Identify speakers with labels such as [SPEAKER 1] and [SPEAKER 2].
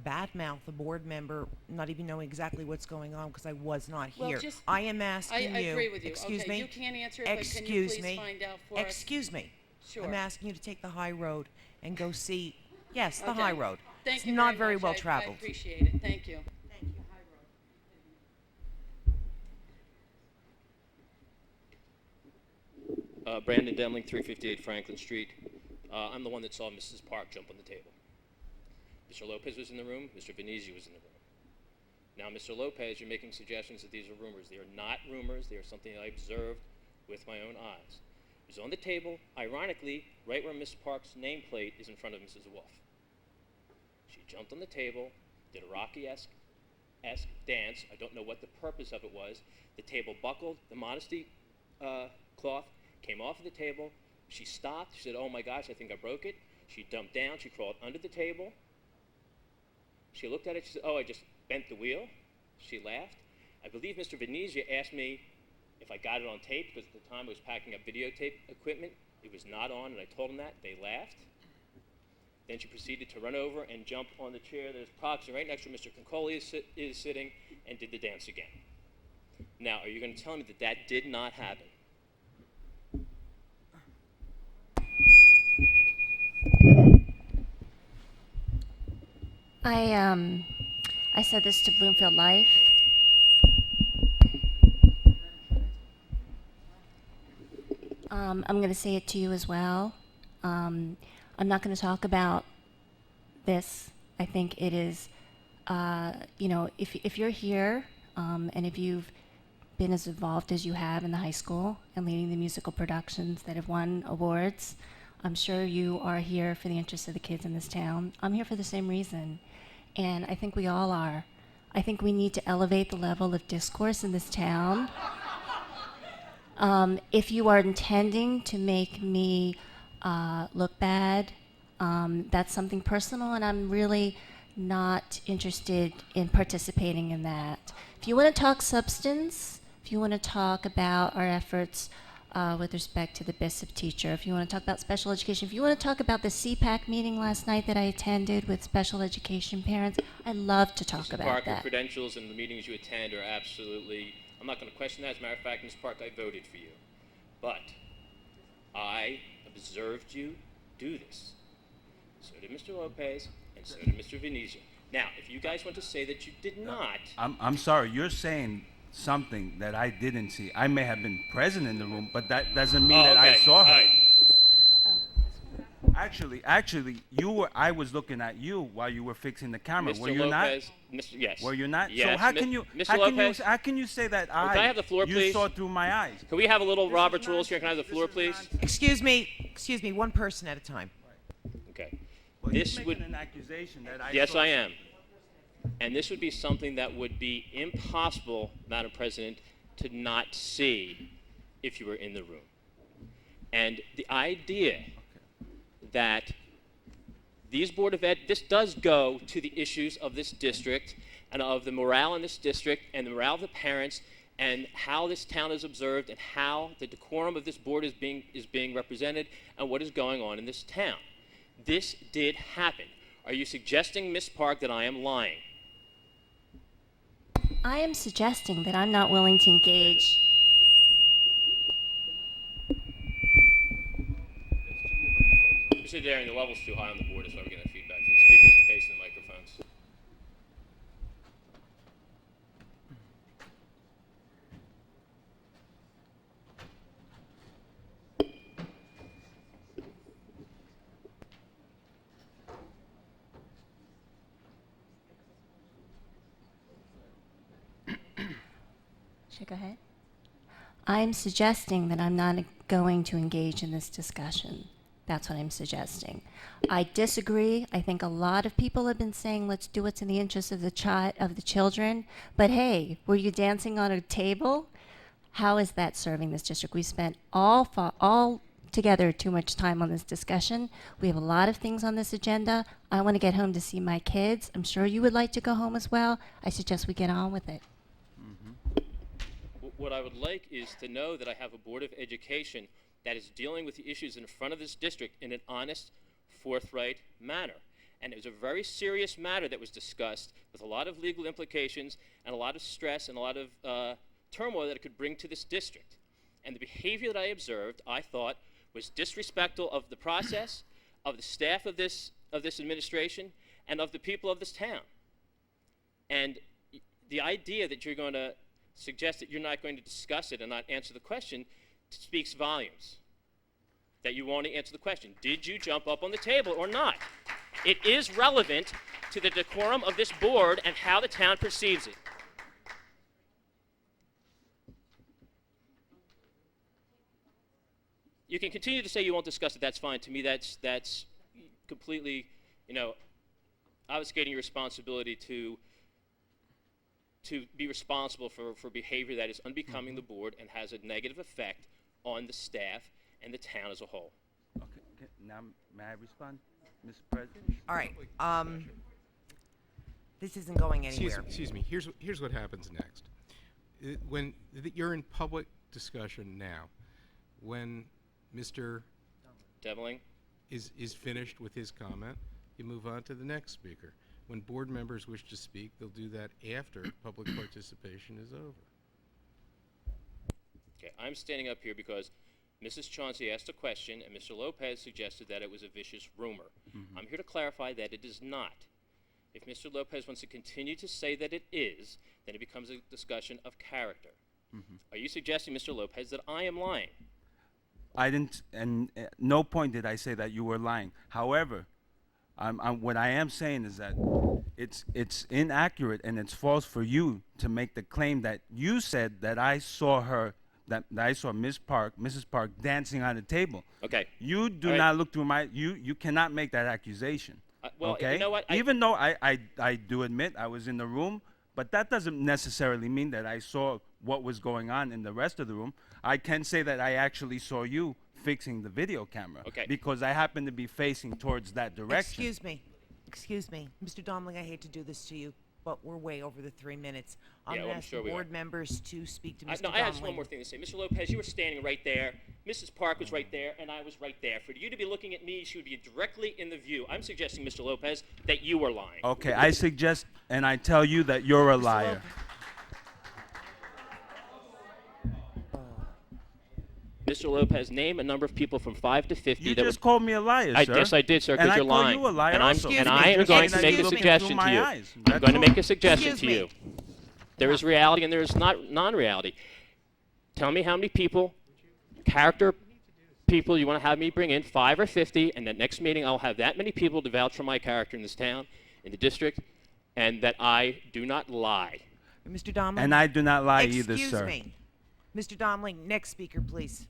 [SPEAKER 1] badmouth a board member, not even knowing exactly what's going on because I was not
[SPEAKER 2] Well,
[SPEAKER 1] here.
[SPEAKER 2] just-
[SPEAKER 1] I am asking
[SPEAKER 2] I
[SPEAKER 1] you.
[SPEAKER 2] agree with you.
[SPEAKER 1] Excuse
[SPEAKER 2] Okay,
[SPEAKER 1] me.
[SPEAKER 2] you can't answer it, but can you
[SPEAKER 1] Excuse
[SPEAKER 2] please
[SPEAKER 1] me.
[SPEAKER 2] find out for us?
[SPEAKER 1] Excuse me.
[SPEAKER 2] Sure.
[SPEAKER 1] I'm asking you to take the high road and go see. Yes, the
[SPEAKER 2] Okay.
[SPEAKER 1] high road.
[SPEAKER 2] Thank
[SPEAKER 1] It's
[SPEAKER 2] you
[SPEAKER 1] not
[SPEAKER 2] very
[SPEAKER 1] very
[SPEAKER 2] much.
[SPEAKER 1] well
[SPEAKER 2] I
[SPEAKER 1] traveled.
[SPEAKER 2] appreciate it. Thank you.
[SPEAKER 1] Thank you.
[SPEAKER 3] Brandon Doemling, 358 Franklin Street. I'm the one that saw Mrs. Park jump on the table. Mr. Lopez was in the room. Mr. Venezia was in the room. Now, Mr. Lopez, you're making suggestions that these are rumors. They are not rumors. They are something that I observed with my own eyes. It was on the table, ironically, right where Miss Park's nameplate is in front of Mrs. Wolf. She jumped on the table, did a Rocky-esque dance. I don't know what the purpose of it was. The table buckled, the modesty cloth came off of the table. She stopped. She said, "Oh my gosh, I think I broke it." She dumped down. She crawled under the table. She looked at it. She said, "Oh, I just bent the wheel." She laughed. I believe Mr. Venezia asked me if I got it on tape, because at the time I was packing up videotape equipment. It was not on, and I told him that. They laughed. Then she proceeded to run over and jump on the chair that is approximately right next to where Mr. Concoli is sitting, and did the dance again. Now, are you going to tell me that that did not happen?
[SPEAKER 4] I said this to Bloomfield Life. I'm going to say it to you as well. I'm not going to talk about this. I think it is, if you're here and if you've been as involved as you have in the high school and leading the musical productions that have won awards, I'm sure you are here for the interests of the kids in this town. I'm here for the same reason, and I think we all are. I think we need to elevate the level of discourse in this town. If you are intending to make me look bad, that's something personal, and I'm really not interested in participating in that. If you want to talk substance, if you want to talk about our efforts with respect to the BISSIP teacher, if you want to talk about special education, if you want to talk about the CPAC meeting last night that I attended with special education parents, I'd love to talk
[SPEAKER 3] Mrs.
[SPEAKER 4] about
[SPEAKER 3] Park,
[SPEAKER 4] that.
[SPEAKER 3] your credentials and the meetings you attend are absolutely, I'm not going to question that. As a matter of fact, Ms. Park, I voted for you. But I observed you do this. So did Mr. Lopez, and so did Mr. Venezia. Now, if you guys want to say that you did not,
[SPEAKER 5] I'm sorry, you're saying something that I didn't see. I may have been present in the room, but that doesn't mean that I saw her.
[SPEAKER 3] All right.
[SPEAKER 5] Actually, I was looking at you while you were fixing the camera.
[SPEAKER 3] Mr.
[SPEAKER 5] Were you
[SPEAKER 3] Lopez, Mr. Yes.
[SPEAKER 5] not? Were you not?
[SPEAKER 3] Yes.
[SPEAKER 5] So how can you?
[SPEAKER 3] Mr. Lopez?
[SPEAKER 5] How can you say that
[SPEAKER 3] Can I have the floor,
[SPEAKER 5] you
[SPEAKER 3] please?
[SPEAKER 5] saw through my eyes?
[SPEAKER 3] Can we have a little
[SPEAKER 5] This is
[SPEAKER 3] Robert's rules here? Can I have the
[SPEAKER 5] nonsense.
[SPEAKER 3] floor,
[SPEAKER 5] This is
[SPEAKER 3] please?
[SPEAKER 5] nonsense.
[SPEAKER 1] Excuse me, one person at a time.
[SPEAKER 3] Okay.
[SPEAKER 5] Well,
[SPEAKER 3] This
[SPEAKER 5] you're
[SPEAKER 3] would.
[SPEAKER 5] making an accusation that I
[SPEAKER 3] Yes,
[SPEAKER 5] saw
[SPEAKER 3] I am. And this would be something that would be impossible, Madam President, to not see if you were in the room. And the idea that these Board of Ed, this does go to the issues of this district and of the morale in this district and the morale of the parents and how this town is observed and how the decorum of this board is being represented and what is going on in this town. This did happen. Are you suggesting, Ms. Park, that I am lying?
[SPEAKER 4] I am suggesting that I'm not willing to engage.
[SPEAKER 3] Mr. Daring, the level's too high on the board, is why we're getting feedback from the speakers and facing the microphones.
[SPEAKER 4] Should I go ahead? I'm suggesting that I'm not going to engage in this discussion. That's what I'm suggesting. I disagree. I think a lot of people have been saying, let's do what's in the interest of the children. But hey, were you dancing on a table? How is that serving this district? We spent all together too much time on this discussion. We have a lot of things on this agenda. I want to get home to see my kids. I'm sure you would like to go home as well. I suggest we get on with it.
[SPEAKER 3] What I would like is to know that I have a Board of Education that is dealing with the issues in front of this district in an honest, forthright manner. And it was a very serious matter that was discussed with a lot of legal implications and a lot of stress and a lot of turmoil that it could bring to this district. And the behavior that I observed, I thought, was disrespectful of the process, of the staff of this administration, and of the people of this town. And the idea that you're going to suggest that you're not going to discuss it and not answer the question speaks volumes. That you won't answer the question. Did you jump up on the table or not? It is relevant to the decorum of this board and how the town perceives it. You can continue to say you won't discuss it. That's fine. To me, that's completely, obfuscating your responsibility to be responsible for behavior that is unbecoming the board and has a negative effect on the staff and the town as a whole.
[SPEAKER 5] Okay, now may I respond, Mr. President?
[SPEAKER 1] All right. This isn't going anywhere.
[SPEAKER 6] Excuse me. Here's what happens next. You're in public discussion now, when Mr.
[SPEAKER 3] Doemling?
[SPEAKER 6] is finished with his comment, you move on to the next speaker. When board members wish to speak, they'll do that after public participation is over.
[SPEAKER 3] Okay, I'm standing up here because Mrs. Chauncey asked a question and Mr. Lopez suggested that it was a vicious rumor. I'm here to clarify that it is not. If Mr. Lopez wants to continue to say that it is, then it becomes a discussion of character. Are you suggesting, Mr. Lopez, that I am lying?
[SPEAKER 5] I didn't, and no point did I say that you were lying. However, what I am saying is that it's inaccurate and it's false for you to make the claim that you said that I saw her, that I saw Mrs. Park dancing on the table.
[SPEAKER 3] Okay.
[SPEAKER 5] You do
[SPEAKER 3] All right.
[SPEAKER 5] not look through you cannot make that accusation.
[SPEAKER 3] Well,
[SPEAKER 5] okay?
[SPEAKER 3] you know what?
[SPEAKER 5] Even though I do admit I was in the room, but that doesn't necessarily mean that I saw what was going on in the rest of the room. I can say that I actually saw you fixing the video camera.
[SPEAKER 3] Okay.
[SPEAKER 5] Because I happened to be facing towards that direction.
[SPEAKER 1] Excuse me. Mr. Doemling, I hate to do this to you, but we're way over the 3 minutes. I'm
[SPEAKER 3] Yeah,
[SPEAKER 1] going
[SPEAKER 3] well,
[SPEAKER 1] to
[SPEAKER 3] I'm
[SPEAKER 1] ask
[SPEAKER 3] sure
[SPEAKER 1] the
[SPEAKER 3] we
[SPEAKER 1] board
[SPEAKER 3] are.
[SPEAKER 1] members to speak to Mr.
[SPEAKER 3] No, I have just one
[SPEAKER 1] Doemling.
[SPEAKER 3] more thing to say. Mr. Lopez, you were standing right there. Mrs. Park was right there, and I was right there. For you to be looking at me, she would be directly in the view. I'm suggesting, Mr. Lopez, that you were lying.
[SPEAKER 5] Okay, I suggest and I tell you that you're a liar.
[SPEAKER 3] Mr. Lopez, name a number of people from 5 to 50
[SPEAKER 5] You
[SPEAKER 3] that
[SPEAKER 5] just
[SPEAKER 3] would...
[SPEAKER 5] called me a liar, sir.
[SPEAKER 3] Yes, I did, sir,
[SPEAKER 5] And
[SPEAKER 3] because
[SPEAKER 5] I
[SPEAKER 3] you're
[SPEAKER 5] call
[SPEAKER 3] lying.
[SPEAKER 5] you a liar
[SPEAKER 3] and I'm,
[SPEAKER 5] also.
[SPEAKER 3] and
[SPEAKER 1] Excuse
[SPEAKER 3] I
[SPEAKER 1] me.
[SPEAKER 3] am going to make a
[SPEAKER 1] Excuse me.
[SPEAKER 3] suggestion
[SPEAKER 5] Through
[SPEAKER 3] to
[SPEAKER 5] my
[SPEAKER 3] you.
[SPEAKER 5] eyes.
[SPEAKER 3] I'm
[SPEAKER 5] That's
[SPEAKER 3] going to
[SPEAKER 5] all.
[SPEAKER 3] make a suggestion
[SPEAKER 1] Excuse
[SPEAKER 3] to
[SPEAKER 1] me.
[SPEAKER 3] you. There is reality and there is not non-reality. Tell me how many people, character people you want to have me bring in, 5 or 50, and the next meeting I'll have that many people to vouch for my character in this town, in the district, and that I do not lie.
[SPEAKER 1] Mr. Doemling?
[SPEAKER 5] And I do not lie either,
[SPEAKER 1] Excuse
[SPEAKER 5] sir.
[SPEAKER 1] me. Mr. Doemling, next speaker, please.